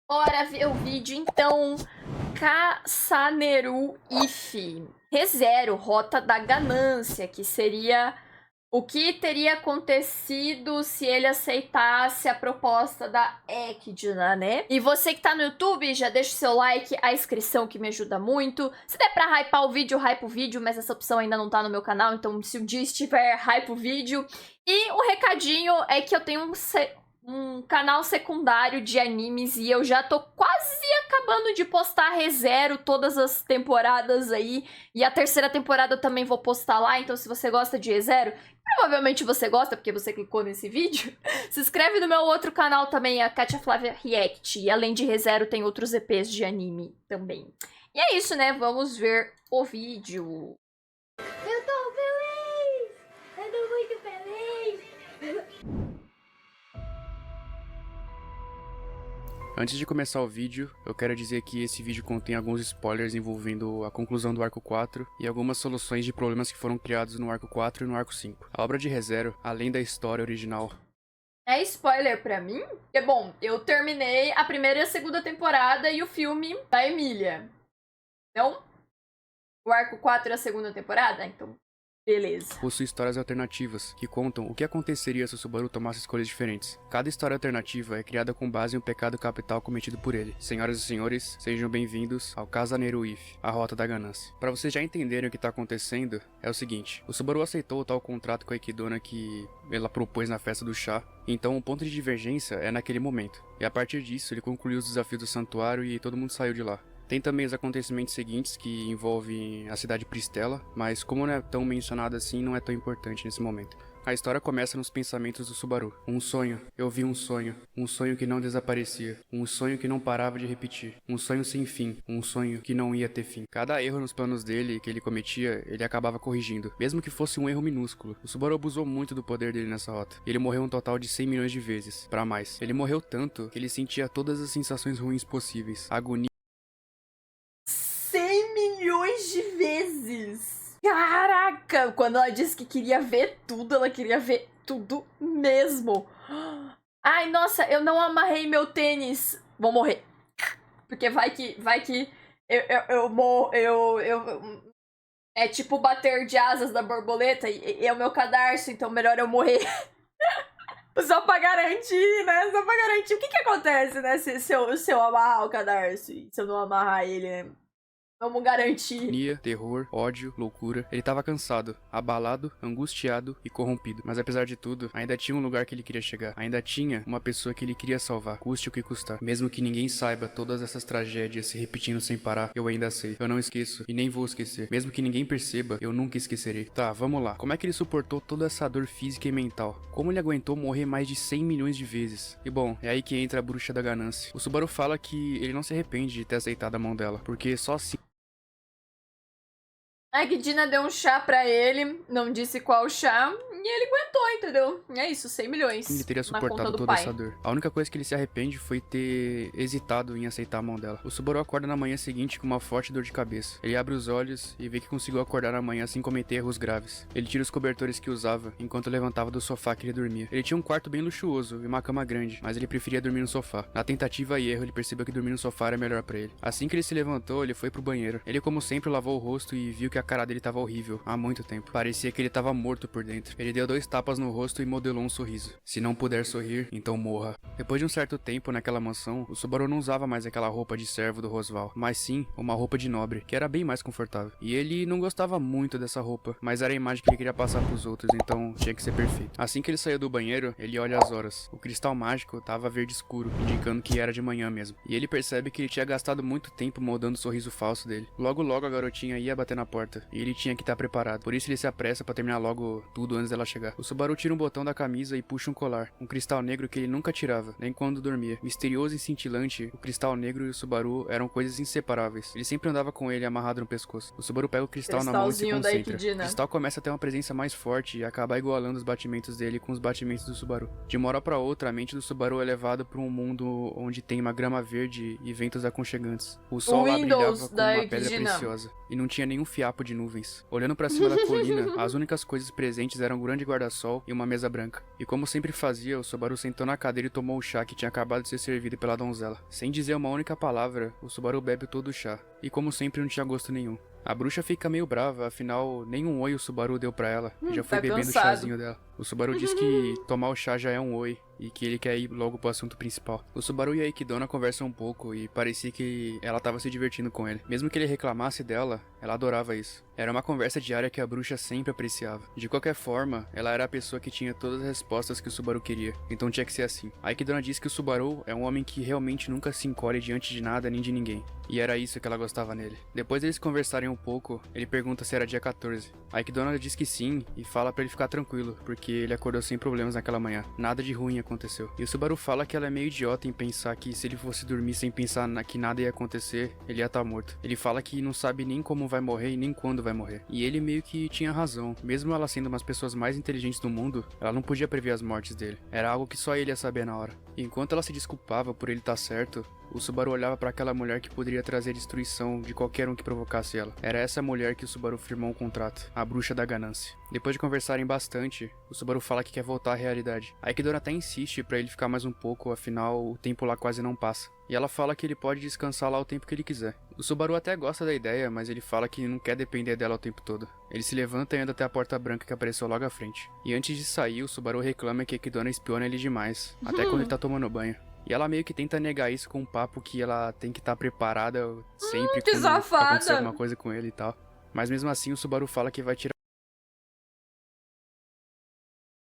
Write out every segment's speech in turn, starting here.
Bora ver o vídeo, então. Caçaneru If. ReZero, Rota da Ganância, que seria o que teria acontecido se ele aceitasse a proposta da Ekidna, né? E você que tá no YouTube, já deixa o seu like, a inscrição que me ajuda muito. Se der pra hypar o vídeo, hype o vídeo, mas essa opção ainda não tá no meu canal, então se o dia estiver, hype o vídeo. E o recadinho é que eu tenho um canal secundário de animes e eu já tô quase acabando de postar ReZero todas as temporadas aí. E a terceira temporada eu também vou postar lá, então se você gosta de ReZero, provavelmente você gosta porque você clicou nesse vídeo, se inscreve no meu outro canal também, a Katia Flávia React. E além de ReZero tem outros EPs de anime também. E é isso, né? Vamos ver o vídeo. Eu tô feliz! Eu tô muito feliz! Antes de começar o vídeo, eu quero dizer que esse vídeo contém alguns spoilers envolvendo a conclusão do Arco 4 e algumas soluções de problemas que foram criados no Arco 4 e no Arco 5. A obra de ReZero, além da história original... É spoiler pra mim? Porque, bom, eu terminei a primeira e a segunda temporada e o filme da Emília. Então, o Arco 4 é a segunda temporada? Então, beleza. possui histórias alternativas, que contam o que aconteceria se o Subaru tomasse escolhas diferentes. Cada história alternativa é criada com base em um pecado capital cometido por ele. Senhoras e senhores, sejam bem-vindos ao Caçaneru If, a Rota da Ganância. Para vocês já entenderem o que está acontecendo, é o seguinte: o Subaru aceitou o tal contrato com a Ekidna que ela propôs na festa do chá, então o ponto de divergência é naquele momento. E a partir disso, ele concluiu os desafios do santuário e todo mundo saiu de lá. Tem também os acontecimentos seguintes que envolvem a cidade Pristela, mas como não é tão mencionado assim, não é tão importante nesse momento. A história começa nos pensamentos do Subaru. Um sonho, eu vi um sonho que não desaparecia, um sonho que não parava de repetir, um sonho sem fim, um sonho que não ia ter fim. Cada erro nos planos dele que ele cometia, ele acabava corrigindo, mesmo que fosse um erro minúsculo. O Subaru abusou muito do poder dele nessa rota. Ele morreu um total de 100 milhões de vezes, pra mais. Ele morreu tanto que ele sentia todas as sensações ruins possíveis, agonia, 100 milhões de vezes! Caraca! Quando ela disse que queria ver tudo, ela queria ver tudo mesmo. Ai, nossa, eu não amarrei meu tênis. Vou morrer. Porque vai que eu morro, é tipo bater de asas da borboleta e é o meu cadarço, então melhor eu morrer. Só pra garantir, né? Só pra garantir. O que acontece, né? Se eu amarrar o cadarço e se eu não amarrar ele, né? Vamos garantir. terror, ódio, loucura. Ele estava cansado, abalado, angustiado e corrompido. Mas apesar de tudo, ainda tinha um lugar que ele queria chegar. Ainda tinha uma pessoa que ele queria salvar, custe o que custar. Mesmo que ninguém saiba todas essas tragédias se repetindo sem parar, eu ainda sei. Eu não esqueço e nem vou esquecer. Mesmo que ninguém perceba, eu nunca esquecerei. Tá, vamos lá. Como é que ele suportou toda essa dor física e mental? Como ele aguentou morrer mais de 100 milhões de vezes? E bom, é aí que entra a bruxa da ganância. O Subaru fala que ele não se arrepende de ter aceitado a mão dela, porque só assim A Ekidna deu um chá pra ele, não disse qual chá, e ele aguentou, entendeu? É isso, 100 milhões ele teria na conta suportado do toda pai. essa dor. A única coisa que ele se arrepende foi ter hesitado em aceitar a mão dela. O Subaru acorda na manhã seguinte com uma forte dor de cabeça. Ele abre os olhos e vê que conseguiu acordar na manhã sem cometer erros graves. Ele tira os cobertores que usava enquanto levantava do sofá que ele dormia. Ele tinha um quarto bem luxuoso e uma cama grande, mas ele preferia dormir no sofá. Na tentativa e erro, ele percebeu que dormir no sofá era melhor pra ele. Assim que ele se levantou, ele foi pro banheiro. Ele, como sempre, lavou o rosto e viu que a cara dele tava horrível há muito tempo. Parecia que ele tava morto por dentro. Ele deu 2 tapas no rosto e modelou um sorriso. Se não puder sorrir, então morra. Depois de um certo tempo naquela mansão, o Subaru não usava mais aquela roupa de servo do Rosval, mas sim uma roupa de nobre, que era bem mais confortável. E ele não gostava muito dessa roupa, mas era a imagem que ele queria passar pros outros, então tinha que ser perfeito. Assim que ele saiu do banheiro, ele olha as horas. O cristal mágico tava verde escuro, indicando que era de manhã mesmo. E ele percebe que ele tinha gastado muito tempo moldando o sorriso falso dele. Logo logo a garotinha ia bater na porta, e ele tinha que estar preparado. Por isso ele se apressa pra terminar logo tudo antes dela chegar. O Subaru tira um botão da camisa e puxa um colar, um cristal negro que ele nunca tirava, nem quando dormia. Misterioso e cintilante, o cristal negro e o Subaru eram coisas inseparáveis. Ele sempre andava com ele amarrado no pescoço. O Subaru pega o cristal na mão e se concentra. O cristal começa a ter uma presença mais forte e acaba igualando os batimentos dele com os batimentos do Subaru. De uma hora pra outra, a mente do Subaru é levada pra um mundo onde tem uma grama verde e ventos aconchegantes. O sol lá brilhava como uma pedra preciosa, e não tinha nenhum fiapo papo de nuvens. Olhando pra cima da colina, as únicas coisas presentes eram um grande guarda-sol e uma mesa branca. E como sempre fazia, o Subaru sentou na cadeira e tomou o chá que tinha acabado de ser servido pela donzela. Sem dizer uma única palavra, o Subaru bebe todo o chá. E como sempre não tinha gosto nenhum. A bruxa fica meio brava, afinal, nenhum oi o Subaru deu pra ela. Já foi tá bebendo o cansado. chazinho dela. O Subaru diz que tomar o chá já é um oi, e que ele quer ir logo pro assunto principal. O Subaru e a Ikidona conversam um pouco, e parecia que ela tava se divertindo com ele. Mesmo que ele reclamasse dela, ela adorava isso. Era uma conversa diária que a bruxa sempre apreciava. De qualquer forma, ela era a pessoa que tinha todas as respostas que o Subaru queria, então tinha que ser assim. A Ikidona diz que o Subaru é um homem que realmente nunca se encolhe diante de nada nem de ninguém. E era isso que ela gostava nele. Depois deles conversarem um pouco, ele pergunta se era dia 14. A Ikidona diz que sim, e fala pra ele ficar tranquilo, porque ele acordou sem problemas naquela manhã. Nada de ruim aconteceu. E o Subaru fala que ela é meio idiota em pensar que se ele fosse dormir sem pensar que nada ia acontecer, ele ia estar morto. Ele fala que não sabe nem como vai morrer e nem quando vai morrer. E ele meio que tinha razão. Mesmo ela sendo uma das pessoas mais inteligentes do mundo, ela não podia prever as mortes dele. Era algo que só ele ia saber na hora. E enquanto ela se desculpava por ele estar certo, o Subaru olhava para aquela mulher que poderia trazer destruição de qualquer um que provocasse ela. Era essa mulher que o Subaru firmou um contrato, a bruxa da ganância. Depois de conversarem bastante, o Subaru fala que quer voltar à realidade. A Ikidona até insiste para ele ficar mais um pouco, afinal o tempo lá quase não passa. E ela fala que ele pode descansar lá o tempo que ele quiser. O Subaru até gosta da ideia, mas ele fala que não quer depender dela o tempo todo. Ele se levanta e anda até a porta branca que apareceu logo à frente. E antes de sair, o Subaru reclama que a Ikidona espiona ele demais, até quando ele tá tomando banho. E ela meio que tenta negar isso com um papo que ela tem que estar preparada sempre que quando safada. acontecer alguma coisa com ele e tal. Mas mesmo assim o Subaru fala que vai tirar.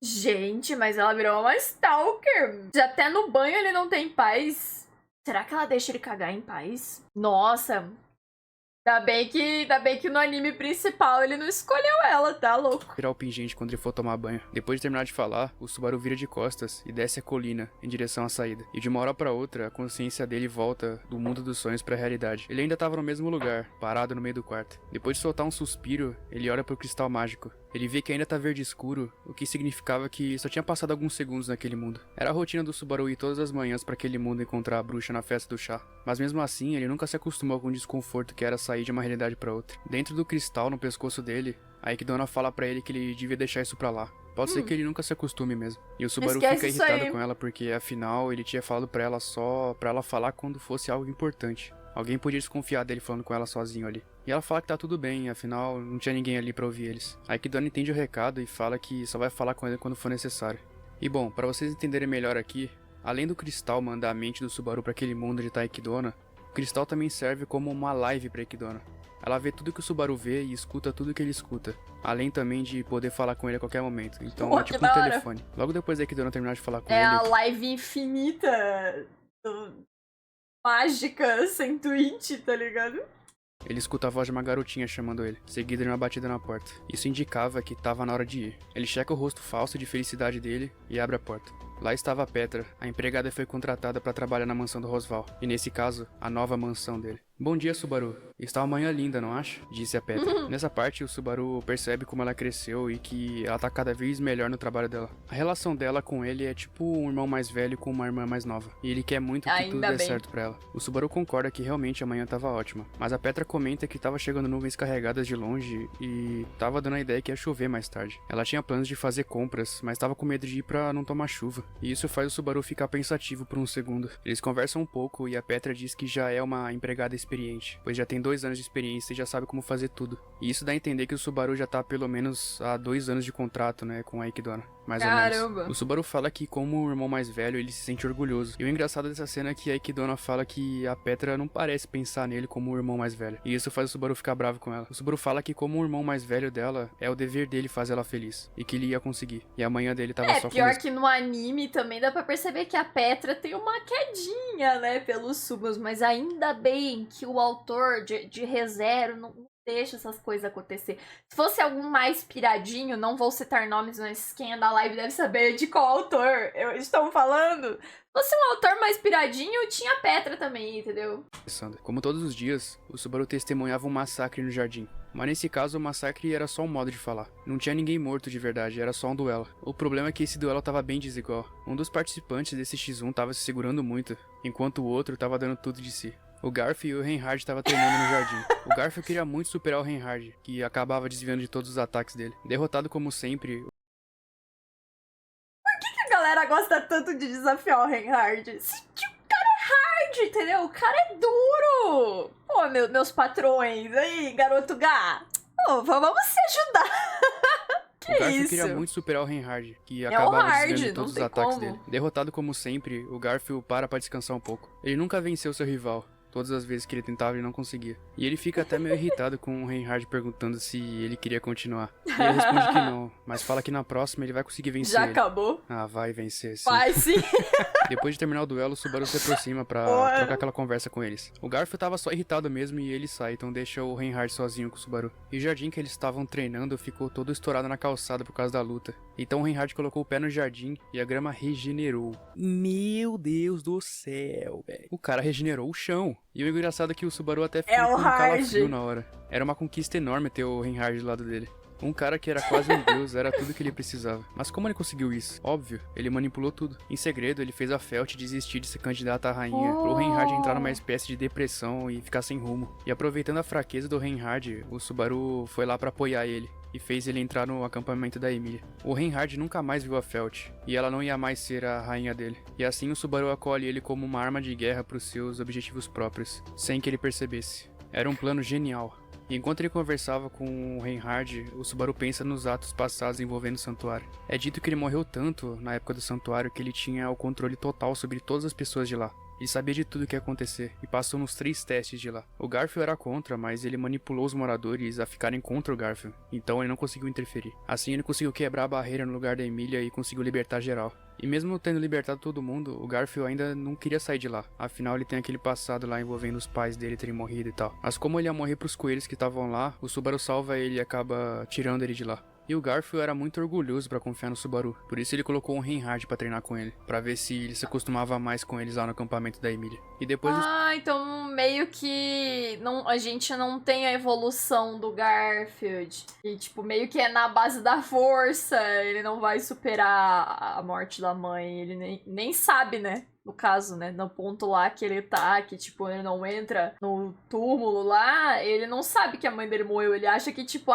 Gente, mas ela virou uma stalker. Já até no banho ele não tem paz. Será que ela deixa ele cagar em paz? Nossa. Ainda bem que no anime principal ele não escolheu ela, tá louco? Tirar o pingente quando ele for tomar banho. Depois de terminar de falar, o Subaru vira de costas e desce a colina em direção à saída. E de uma hora pra outra, a consciência dele volta do mundo dos sonhos pra realidade. Ele ainda tava no mesmo lugar, parado no meio do quarto. Depois de soltar um suspiro, ele olha pro cristal mágico. Ele vê que ainda tá verde escuro, o que significava que só tinha passado alguns segundos naquele mundo. Era a rotina do Subaru ir todas as manhãs pra aquele mundo encontrar a bruxa na festa do chá. Mas mesmo assim, ele nunca se acostumou com o desconforto que era sair de uma realidade pra outra. Dentro do cristal, no pescoço dele, a Ikidona fala pra ele que ele devia deixar isso pra lá. Pode ser que ele nunca se acostume mesmo. E o Subaru Esquece fica isso irritado aí. com ela porque, afinal, ele tinha falado pra ela só pra ela falar quando fosse algo importante. Alguém podia desconfiar dele falando com ela sozinho ali. E ela fala que tá tudo bem, afinal não tinha ninguém ali pra ouvir eles. A Ikidona entende o recado e fala que só vai falar com ele quando for necessário. E bom, pra vocês entenderem melhor aqui, além do cristal mandar a mente do Subaru pra aquele mundo de Ikidona, o cristal também serve como uma live pra Ikidona. Ela vê tudo que o Subaru vê e escuta tudo que ele escuta. Além também de poder falar com ele a qualquer momento. Então Pô, é que tipo um da hora. telefone. Logo depois da Ikidona terminar de falar com É ele... a live infinita mágica sem tweet, tá ligado? Ele escuta a voz de uma garotinha chamando ele, seguida de uma batida na porta. Isso indicava que tava na hora de ir. Ele checa o rosto falso de felicidade dele e abre a porta. Lá estava a Petra, a empregada foi contratada para trabalhar na mansão do Rosval, e nesse caso, a nova mansão dele. Bom dia, Subaru. Está uma manhã linda, não acha? Disse a Petra. Nessa parte, o Subaru percebe como ela cresceu e que ela tá cada vez melhor no trabalho dela. A relação dela com ele é tipo um irmão mais velho com uma irmã mais nova, e ele quer muito que Ainda tudo dê bem. certo pra ela. O Subaru concorda que realmente a manhã tava ótima, mas a Petra comenta que tava chegando nuvens carregadas de longe e tava dando a ideia que ia chover mais tarde. Ela tinha planos de fazer compras, mas tava com medo de ir pra não tomar chuva, e isso faz o Subaru ficar pensativo por um segundo. Eles conversam um pouco e a Petra diz que já é uma empregada experiente, pois já tem 2 anos de experiência e já sabe como fazer tudo. E isso dá a entender que o Subaru já tá pelo menos há 2 anos de contrato, né, com a Ikidona. Mais ou Caramba. menos. O Subaru fala que, como o irmão mais velho, ele se sente orgulhoso. E o engraçado dessa cena é que a Ikidona fala que a Petra não parece pensar nele como o irmão mais velho. E isso faz o Subaru ficar bravo com ela. O Subaru fala que, como o irmão mais velho dela, é o dever dele fazer ela feliz. E que ele ia conseguir. E a manhã dele tava só Pior começando. que no anime também dá pra perceber que a Petra tem uma quedinha, né, pelos Sumos, mas ainda bem que o autor de ReZero não deixa essas coisas acontecer. Se fosse algum mais piradinho, não vou citar nomes, mas quem é da live deve saber de qual autor estamos falando. Se fosse um autor mais piradinho, tinha a Petra também, entendeu? Como todos os dias, o Subaru testemunhava um massacre no jardim. Mas nesse caso, o massacre era só um modo de falar. Não tinha ninguém morto de verdade, era só um duelo. O problema é que esse duelo tava bem desigual. Um dos participantes desse X1 tava se segurando muito, enquanto o outro tava dando tudo de si. O Garfield e o Reinhard estavam treinando no jardim. O Garfield queria muito superar o Reinhard, que acabava desviando de todos os ataques dele. Derrotado como sempre, A galera gosta tanto de desafiar o Reinhard. O cara é hard, entendeu? O cara é duro. Pô, meus patrões. Aí, garoto Gá. Pô, vamos se ajudar. o Garfield isso? queria muito superar o Reinhard, que o acabava Hard, desviando de não todos os tem ataques como. dele. Derrotado como sempre, o Garfield para pra descansar um pouco. Ele nunca venceu seu rival. Todas as vezes que ele tentava, ele não conseguia. E ele fica até meio irritado com o Reinhard perguntando se ele queria continuar. E ele responde que não, mas fala que na próxima ele vai conseguir vencer Já ele. acabou? Ah, vai vencer, sim. Vai sim. Depois de terminar o duelo, o Subaru se aproxima pra Bora. trocar aquela conversa com eles. O Garfield tava só irritado mesmo e ele sai, então deixa o Reinhard sozinho com o Subaru. E o jardim que eles estavam treinando ficou todo estourado na calçada por causa da luta. Então o Reinhard colocou o pé no jardim e a grama regenerou. Meu Deus do céu, velho. O cara regenerou o chão. E o engraçado é que o Subaru até ficou É o com um calafrio Hard. na hora. Era uma conquista enorme ter o Reinhard do lado dele. Um cara que era quase um deus, era tudo que ele precisava. Mas como ele conseguiu isso? Óbvio, ele manipulou tudo. Em segredo, ele fez a Felt desistir de ser candidata à rainha, pro Reinhard entrar numa espécie de depressão e ficar sem rumo. E aproveitando a fraqueza do Reinhard, o Subaru foi lá pra apoiar ele. E fez ele entrar no acampamento da Emília. O Reinhard nunca mais viu a Felt, e ela não ia mais ser a rainha dele. E assim o Subaru acolhe ele como uma arma de guerra pros seus objetivos próprios, sem que ele percebesse. Era um plano genial. E enquanto ele conversava com o Reinhard, o Subaru pensa nos atos passados envolvendo o santuário. É dito que ele morreu tanto na época do santuário que ele tinha o controle total sobre todas as pessoas de lá. Ele sabia de tudo o que ia acontecer e passou nos 3 testes de lá. O Garfield era contra, mas ele manipulou os moradores a ficarem contra o Garfield, então ele não conseguiu interferir. Assim ele conseguiu quebrar a barreira no lugar da Emília e conseguiu libertar geral. E mesmo tendo libertado todo mundo, o Garfield ainda não queria sair de lá. Afinal, ele tem aquele passado lá envolvendo os pais dele terem morrido e tal. Mas como ele ia morrer pros coelhos que estavam lá, o Subaru salva ele e acaba tirando ele de lá. E o Garfield era muito orgulhoso pra confiar no Subaru, por isso ele colocou um Reinhard pra treinar com ele, pra ver se ele se acostumava mais com eles lá no acampamento da Emília. E depois Então meio que a gente não tem a evolução do Garfield. E, tipo, meio que é na base da força. Ele não vai superar a morte da mãe. Ele nem sabe, né? No caso, né? No ponto lá que ele tá, que, tipo, ele não entra no túmulo lá, ele não sabe que a mãe dele morreu. Ele acha que, tipo,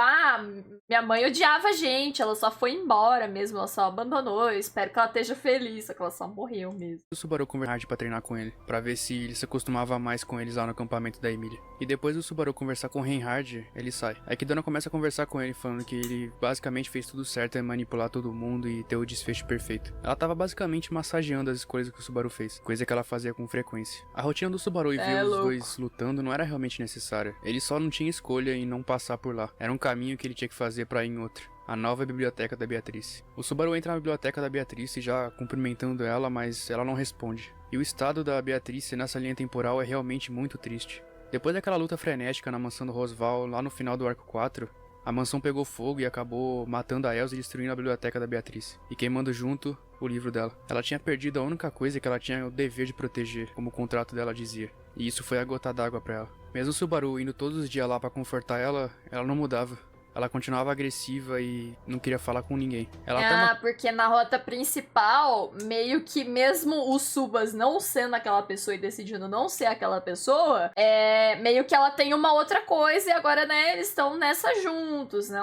minha mãe odiava a gente, ela só foi embora mesmo, ela só abandonou. Eu espero que ela esteja feliz, só que ela só morreu mesmo. o Subaru com o Reinhard pra treinar com ele, pra ver se ele se acostumava mais com eles lá no acampamento da Emília. E depois do Subaru conversar com o Reinhard, ele sai. Aí que Dona começa a conversar com ele, falando que ele basicamente fez tudo certo em manipular todo mundo e ter o desfecho perfeito. Ela tava basicamente massageando as escolhas que o Subaru fez, coisa que ela fazia com frequência. A rotina do Subaru e ver os dois lutando não era realmente necessária. Ele só não tinha escolha em não passar por lá. Era um caminho que ele tinha que fazer pra ir em outro. A nova biblioteca da Beatrice. O Subaru entra na biblioteca da Beatrice já cumprimentando ela, mas ela não responde. E o estado da Beatrice nessa linha temporal é realmente muito triste. Depois daquela luta frenética na mansão do Rosval, lá no final do arco 4, a mansão pegou fogo e acabou matando a Elsa e destruindo a biblioteca da Beatrice. E queimando junto o livro dela. Ela tinha perdido a única coisa que ela tinha o dever de proteger, como o contrato dela dizia. E isso foi a gota d'água pra ela. Mesmo o Subaru indo todos os dias lá pra confortar ela, ela não mudava. Ela continuava agressiva e não queria falar com ninguém. Ela porque na rota principal, meio que mesmo o Subas não sendo aquela pessoa e decidindo não ser aquela pessoa, meio que ela tem uma outra coisa e agora, né, eles estão nessa juntos, né?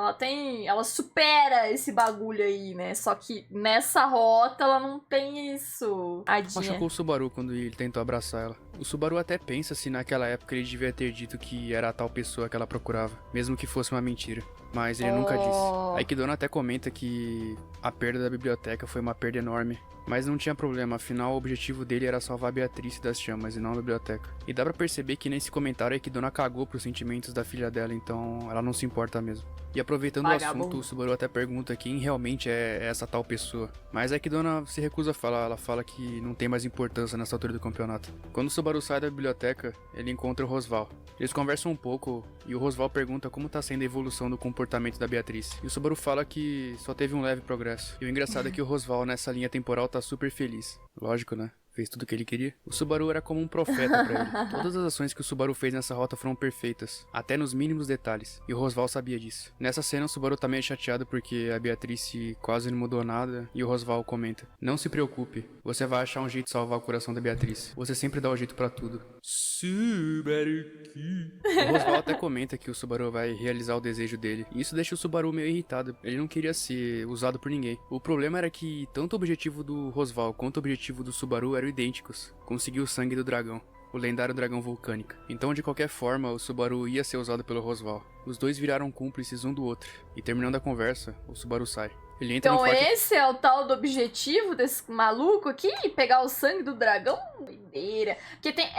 Ela supera esse bagulho aí, né? Só que nessa rota ela não tem isso. machucou o Subaru quando ele tentou abraçar ela. O Subaru até pensa se naquela época ele devia ter dito que era a tal pessoa que ela procurava, mesmo que fosse uma mentira. Mas ele nunca disse. A Ikidona até comenta que a perda da biblioteca foi uma perda enorme. Mas não tinha problema, afinal o objetivo dele era salvar a Beatrice das chamas e não a biblioteca. E dá pra perceber que nesse comentário a Ikidona cagou pros sentimentos da filha dela, então ela não se importa mesmo. E aproveitando o assunto, o Subaru até pergunta quem realmente é essa tal pessoa. Mas a Ikidona se recusa a falar, ela fala que não tem mais importância nessa altura do campeonato. Quando o Subaru sai da biblioteca, ele encontra o Rosval. Eles conversam um pouco e o Rosval pergunta como tá sendo a evolução do comportamento da Beatrice. E o Subaru fala que só teve um leve progresso. E o engraçado é que o Rosval nessa linha temporal tá super feliz. Lógico, né? Fez tudo o que ele queria. O Subaru era como um profeta pra ele. Todas as ações que o Subaru fez nessa rota foram perfeitas, até nos mínimos detalhes, e o Rosval sabia disso. Nessa cena, o Subaru tá meio chateado porque a Beatrice quase não mudou nada, e o Rosval comenta: "Não se preocupe, você vai achar um jeito de salvar o coração da Beatrice. Você sempre dá o jeito pra tudo." Subaru. O Rosval até comenta que o Subaru vai realizar o desejo dele, e isso deixa o Subaru meio irritado. Ele não queria ser usado por ninguém. O problema era que tanto o objetivo do Rosval quanto o objetivo do Subaru eram idênticos: conseguir o sangue do dragão, o lendário dragão vulcânico. Então, de qualquer forma, o Subaru ia ser usado pelo Rosval. Os dois viraram cúmplices um do outro, e terminando a conversa, o Subaru sai. Ele entra Então no forte... esse é o tal do objetivo desse maluco aqui? Pegar o sangue do dragão? Doideira. Porque tem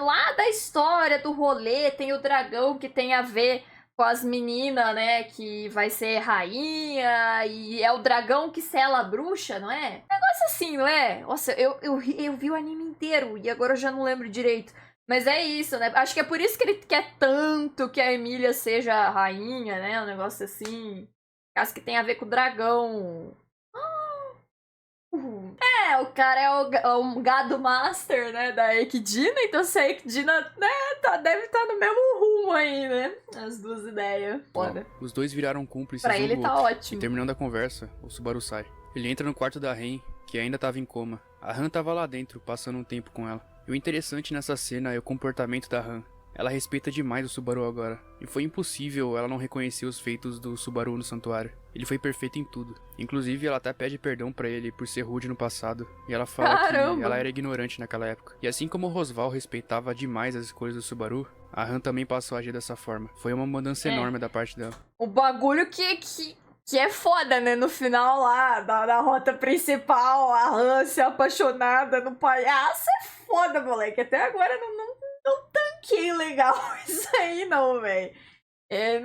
lá da história do rolê, tem o dragão que tem a ver com as meninas, né? Que vai ser rainha, e é o dragão que sela a bruxa, não é? Negócio assim, não é? Nossa, eu vi o anime inteiro e agora eu já não lembro direito. Mas é isso, né? Acho que é por isso que ele quer tanto que a Emília seja a rainha, né? Um negócio assim. Caso que tem a ver com o dragão. O cara é o gado master, né? Da Equidna. Então se a Equidna, né, deve estar no mesmo rumo aí, né? As duas ideias. Foda. Os dois viraram cúmplices Pra um ele do tá outro. ótimo. E terminando a conversa, o Subaru sai. Ele entra no quarto da Ren, que ainda tava em coma. A Han tava lá dentro, passando um tempo com ela. E o interessante nessa cena é o comportamento da Han. Ela respeita demais o Subaru agora, e foi impossível ela não reconhecer os feitos do Subaru no santuário. Ele foi perfeito em tudo. Inclusive, ela até pede perdão pra ele por ser rude no passado, e ela fala que ela era ignorante naquela época. E assim como o Rosval respeitava demais as escolhas do Subaru, a Han também passou a agir dessa forma. Foi uma mudança enorme da parte dela. O bagulho que é foda, né? No final lá, da rota principal, a Han se apaixonada no palhaço é foda, moleque. Até agora não tanquei legal isso aí, não, velho. É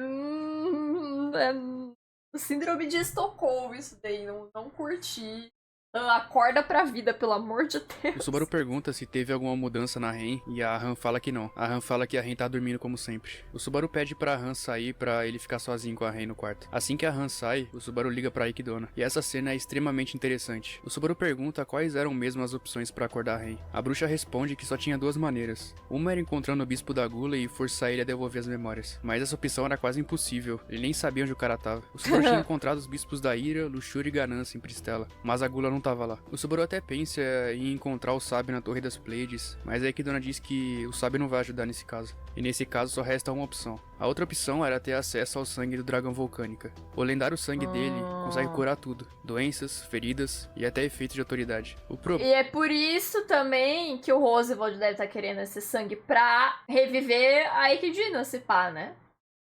síndrome de Estocolmo isso daí, não curti. Acorda pra vida, pelo amor de Deus. O Subaru pergunta se teve alguma mudança na Ren, e a Han fala que não. A Han fala que a Ren tá dormindo como sempre. O Subaru pede pra Han sair pra ele ficar sozinho com a Ren no quarto. Assim que a Han sai, o Subaru liga pra Ikidona. E essa cena é extremamente interessante. O Subaru pergunta quais eram mesmo as opções pra acordar a Ren. A bruxa responde que só tinha duas maneiras. Uma era encontrando o Bispo da Gula e forçar ele a devolver as memórias. Mas essa opção era quase impossível. Ele nem sabia onde o cara tava. O Subaru tinha encontrado os Bispos da Ira, Luxúria e Ganância em Pristela. Mas a Gula não tava lá. O Subaru até pensa em encontrar o sábio na Torre das Pleiades, mas aí que Dona diz que o sábio não vai ajudar nesse caso. E nesse caso só resta uma opção. A outra opção era ter acesso ao sangue do dragão vulcânica. O lendário sangue dele consegue curar tudo: doenças, feridas e até efeitos de autoridade. E é por isso também que o Roosevelt deve estar querendo esse sangue pra reviver a Equidna, se pá, né?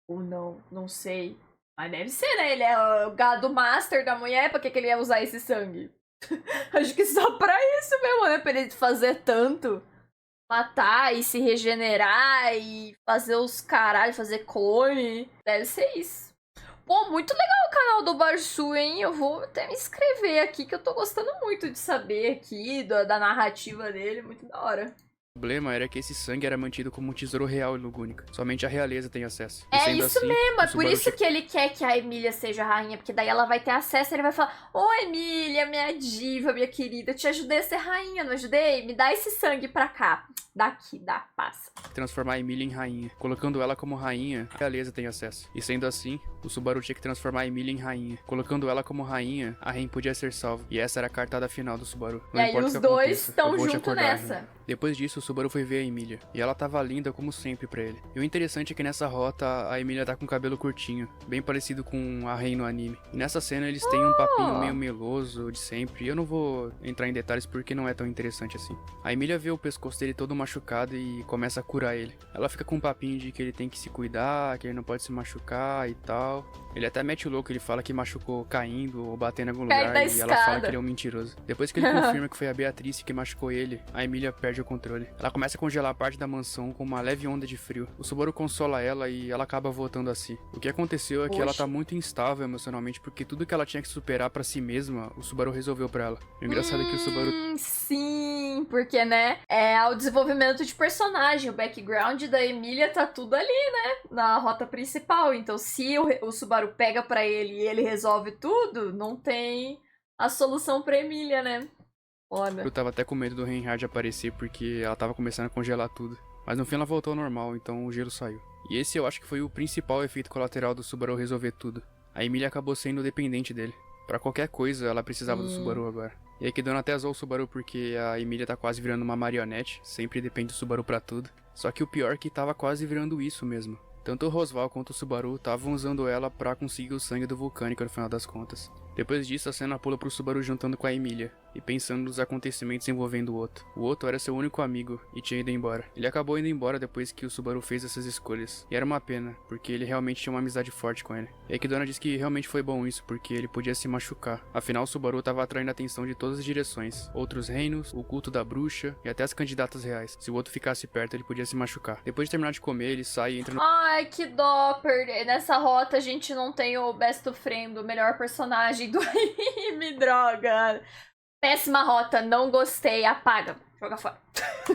Ou não sei. Mas deve ser, né? Ele é o gado master da mulher, pra que ele ia usar esse sangue? Acho que só pra isso mesmo, né? Pra ele fazer tanto. Matar e se regenerar e fazer os caralho, fazer clone. Deve ser isso. Pô, muito legal o canal do Barsu, hein? Eu vou até me inscrever aqui, que eu tô gostando muito de saber aqui da narrativa dele. Muito da hora. O problema era que esse sangue era mantido como um tesouro real e lugúnica. Somente a realeza tem acesso. É isso assim, mesmo, é por isso que ele quer que a Emília seja a rainha, porque daí ela vai ter acesso e ele vai falar: ô Emília, minha diva, minha querida, eu te ajudei a ser rainha, não ajudei? Me dá esse sangue pra cá. Daqui, passa. Transformar a Emília em rainha. Colocando ela como rainha, a realeza tem acesso. E sendo assim, o Subaru tinha que transformar a Emília em rainha. Colocando ela como rainha, a Ren podia ser salva. E essa era a cartada final do Subaru. Não e aí os dois estão junto nessa. Depois disso, o Subaru foi ver a Emília. E ela tava linda como sempre pra ele. E o interessante é que nessa rota, a Emília tá com cabelo curtinho. Bem parecido com a Ren no anime. E nessa cena eles têm um papinho meio meloso de sempre. E eu não vou entrar em detalhes porque não é tão interessante assim. A Emília vê o pescoço dele todo machucado e começa a curar ele. Ela fica com um papinho de que ele tem que se cuidar, que ele não pode se machucar e tal. Ele até mete o louco, ele fala que machucou caindo ou batendo em algum lugar. E ela fala que ele é um mentiroso. Depois que ele confirma que foi a Beatrice que machucou ele, a Emília perde o controle. Ela começa a congelar parte da mansão com uma leve onda de frio. O Subaru consola ela e ela acaba voltando a si. O que aconteceu é que ela tá muito instável emocionalmente, porque tudo que ela tinha que superar pra si mesma, o Subaru resolveu pra ela. O engraçado é que o Subaru... Sim, porque, né, é o desenvolvimento de personagem, o background da Emília tá tudo ali, né, na rota principal. Então, se o Subaru pega pra ele e ele resolve tudo, não tem a solução pra Emília, né? Foda. Eu tava até com medo do Reinhard aparecer porque ela tava começando a congelar tudo. Mas no fim ela voltou ao normal, então o gelo saiu. E esse eu acho que foi o principal efeito colateral do Subaru resolver tudo. A Emília acabou sendo dependente dele. Pra qualquer coisa, ela precisava do Subaru agora. E a Ekidona até zoou o Subaru porque a Emília tá quase virando uma marionete, sempre depende do Subaru pra tudo. Só que o pior é que tava quase virando isso mesmo. Tanto o Rosval quanto o Subaru estavam usando ela pra conseguir o sangue do Vulcânico no final das contas. Depois disso, a cena pula pro Subaru juntando com a Emília e pensando nos acontecimentos envolvendo o Otto. O Otto era seu único amigo e tinha ido embora. Ele acabou indo embora depois que o Subaru fez essas escolhas. E era uma pena, porque ele realmente tinha uma amizade forte com ele. E a Ekidona disse que realmente foi bom isso, porque ele podia se machucar. Afinal, o Subaru estava atraindo a atenção de todas as direções. Outros reinos, o culto da bruxa e até as candidatas reais. Se o Otto ficasse perto, ele podia se machucar. Depois de terminar de comer, ele sai e entra no... Ai, que dó perder. Nessa rota a gente não tem o best friend, o melhor personagem do anime, droga. Péssima rota, não gostei, apaga, joga fora.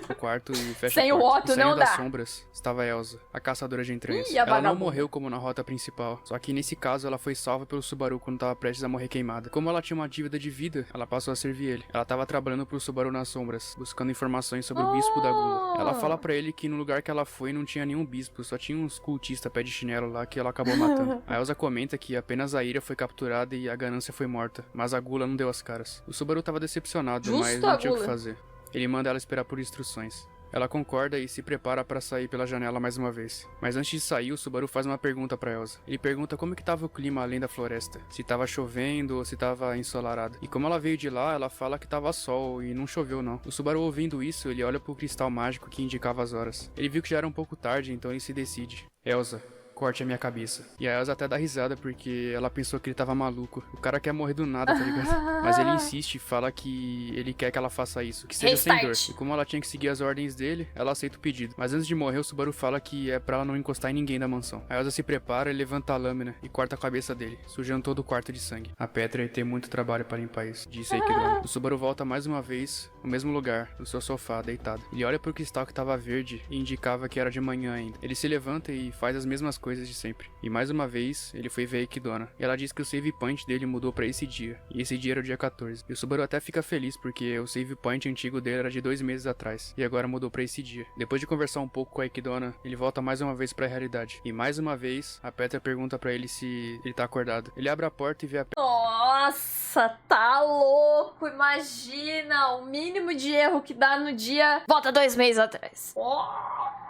no quarto e fecha Sem a o porta. Otto E saindo não das dá. sombras estava Elsa, a caçadora de entranhas. Ih, a Ela não vagabunda. morreu como na rota principal, só que nesse caso ela foi salva pelo Subaru quando estava prestes a morrer queimada. Como ela tinha uma dívida de vida, ela passou a servir ele. Ela estava trabalhando pro Subaru nas sombras, buscando informações sobre o bispo da Gula. Ela fala pra ele que no lugar que ela foi não tinha nenhum bispo, só tinha uns cultistas pé de chinelo lá que ela acabou matando. A Elsa comenta que apenas a Ira foi capturada e a ganância foi morta, mas a Gula não deu as caras. O Subaru tava decepcionado, Justo mas a não tinha o que Gula. fazer. Ele manda ela esperar por instruções. Ela concorda e se prepara para sair pela janela mais uma vez. Mas antes de sair, o Subaru faz uma pergunta pra Elsa. Ele pergunta como que tava o clima além da floresta. Se tava chovendo ou se tava ensolarado. E como ela veio de lá, ela fala que tava sol e não choveu não. O Subaru ouvindo isso, ele olha pro cristal mágico que indicava as horas. Ele viu que já era um pouco tarde, então ele se decide. Elsa, corte a minha cabeça. E a Elsa até dá risada porque ela pensou que ele tava maluco. O cara quer morrer do nada, tá ligado? Mas ele insiste e fala que ele quer que ela faça isso, que seja sem dor. Restart. E como ela tinha que seguir as ordens dele, ela aceita o pedido. Mas antes de morrer, o Subaru fala que é pra ela não encostar em ninguém da mansão. A Elsa se prepara e levanta a lâmina e corta a cabeça dele, sujando todo o quarto de sangue. A Petra ia ter muito trabalho para limpar isso, disse a Ekidona. O Subaru volta mais uma vez no mesmo lugar, no seu sofá, deitado. Ele olha pro cristal que tava verde e indicava que era de manhã ainda. Ele se levanta e faz as mesmas coisas de sempre. E mais uma vez, ele foi ver a Ekidona. E ela diz que o save point dele mudou pra esse dia. E esse dia era o dia 14. E o Subaru até fica feliz porque o save point antigo dele era de 2 meses atrás. E agora mudou pra esse dia. Depois de conversar um pouco com a Ekidona, ele volta mais uma vez pra realidade. E mais uma vez, a Petra pergunta pra ele se ele tá acordado. Ele abre a porta e vê a Nossa, tá louco. Imagina o mínimo de erro que dá no dia. Volta 2 meses atrás. Nossa.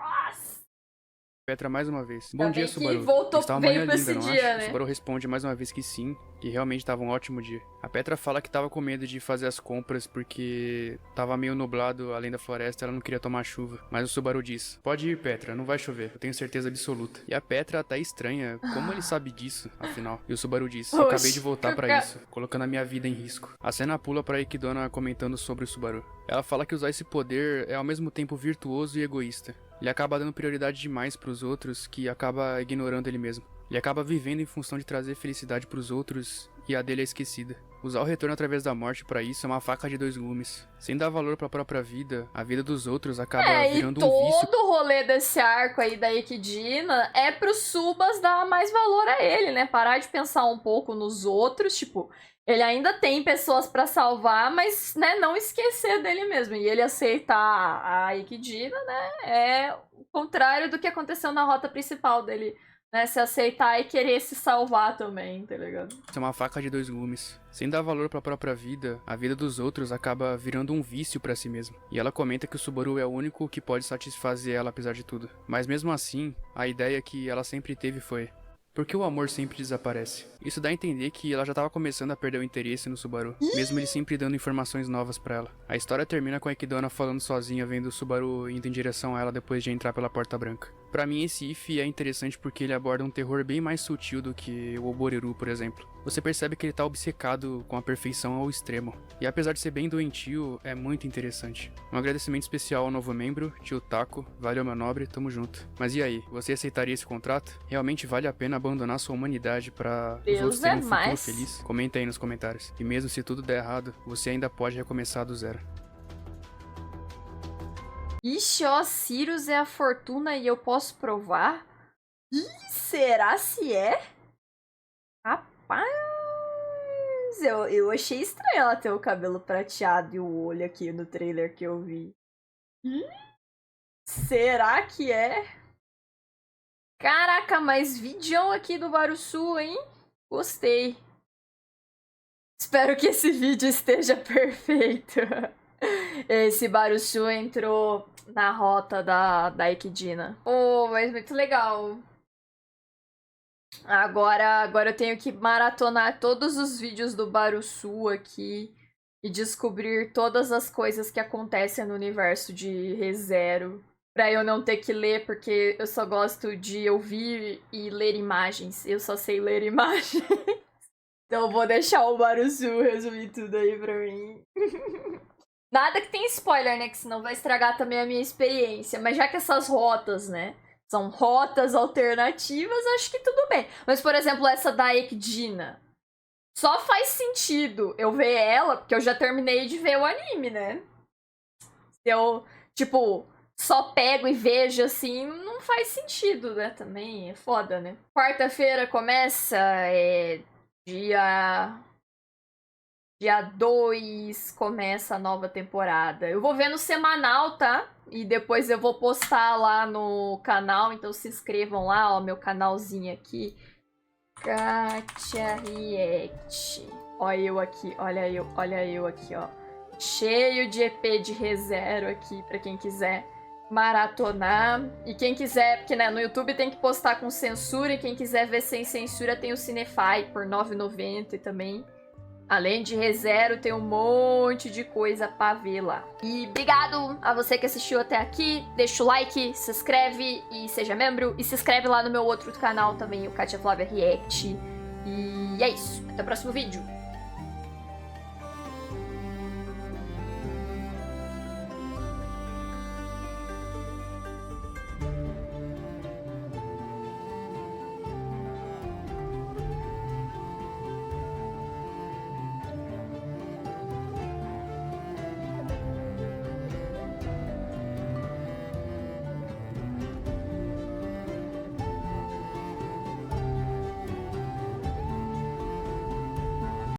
Petra mais uma vez. Bom Ainda dia, bem que Subaru. voltou- Está uma veio manhã com linda, esse não dia, acha? né? O Subaru responde mais uma vez que sim, que realmente estava um ótimo dia. A Petra fala que tava com medo de fazer as compras porque tava meio nublado além da floresta, ela não queria tomar chuva. Mas o Subaru diz: pode ir, Petra, não vai chover, eu tenho certeza absoluta. E a Petra tá estranha, como ele sabe disso, afinal? E o Subaru diz: eu acabei de voltar pra isso, colocando a minha vida em risco. A cena pula pra Ekidona comentando sobre o Subaru. Ela fala que usar esse poder é ao mesmo tempo virtuoso e egoísta. Ele acaba dando prioridade demais pros outros, que acaba ignorando ele mesmo. Ele acaba vivendo em função de trazer felicidade pros outros e a dele é esquecida. Usar o retorno através da morte pra isso é uma faca de 2 gumes. Sem dar valor pra própria vida, a vida dos outros acaba E virando um vício. todo o rolê desse arco aí da Ekidina é pros Subas dar mais valor a ele, né? Parar de pensar um pouco nos outros, tipo, ele ainda tem pessoas pra salvar, mas, né, não esquecer dele mesmo. E ele aceitar a Ekidina, né, é o contrário do que aconteceu na rota principal dele, né? Se aceitar e querer se salvar também, tá ligado? É uma faca de 2 gumes. Sem dar valor pra própria vida, a vida dos outros acaba virando um vício pra si mesmo. E ela comenta que o Subaru é o único que pode satisfazer ela apesar de tudo. Mas mesmo assim, a ideia que ela sempre teve foi: por que o amor sempre desaparece? Isso dá a entender que ela já tava começando a perder o interesse no Subaru, mesmo ele sempre dando informações novas pra ela. A história termina com a Ekidona falando sozinha, vendo o Subaru indo em direção a ela depois de entrar pela Porta Branca. Pra mim, esse if é interessante porque ele aborda um terror bem mais sutil do que o Oboriru, por exemplo. Você percebe que ele tá obcecado com a perfeição ao extremo. E apesar de ser bem doentio, é muito interessante. Um agradecimento especial ao novo membro, Tio Taco. Valeu, meu nobre, tamo junto. Mas e aí, você aceitaria esse contrato? Realmente vale a pena abandonar sua humanidade pra os outros terem um futuro feliz? Comenta aí nos comentários. E mesmo se tudo der errado, você ainda pode recomeçar do zero. Ixi, ó, Sirius é a fortuna e eu posso provar? Ih, será se é? Rapaz, Mas eu achei estranho ela ter o cabelo prateado e o olho aqui no trailer que eu vi. Será que é? Caraca, mas vídeo aqui do Barusu, hein? Gostei. Espero que esse vídeo esteja perfeito. Esse Barusu entrou na rota da Equidna. Oh, mas muito legal. Agora eu tenho que maratonar todos os vídeos do Barusu aqui e descobrir todas as coisas que acontecem no universo de ReZero. Pra eu não ter que ler, porque eu só gosto de ouvir e ler imagens. Eu só sei ler imagens. Então eu vou deixar o Barusu resumir tudo aí pra mim. Nada que tenha spoiler, né? Que senão vai estragar também a minha experiência. Mas já que essas rotas, né? São rotas alternativas, acho que tudo bem. Mas, por exemplo, essa da Equidna. Só faz sentido eu ver ela, porque eu já terminei de ver o anime, né? Se eu, tipo, só pego e vejo assim, não faz sentido, né? Também é foda, né? Quarta-feira começa, dia 2 começa a nova temporada. Eu vou ver no semanal, tá? E depois eu vou postar lá no canal, então se inscrevam lá, ó, meu canalzinho aqui. Katia React. Olha eu aqui, olha eu aqui, ó. Cheio de EP de ReZero aqui, pra quem quiser maratonar. E quem quiser, porque né, no YouTube tem que postar com censura, e quem quiser ver sem censura tem o Cinefy por R$ 9,90 também. Além de ReZero, tem um monte de coisa pra ver lá. E obrigado a você que assistiu até aqui. Deixa o like, se inscreve e seja membro. E se inscreve lá no meu outro canal também, o Katia Flávia React. E é isso. Até o próximo vídeo.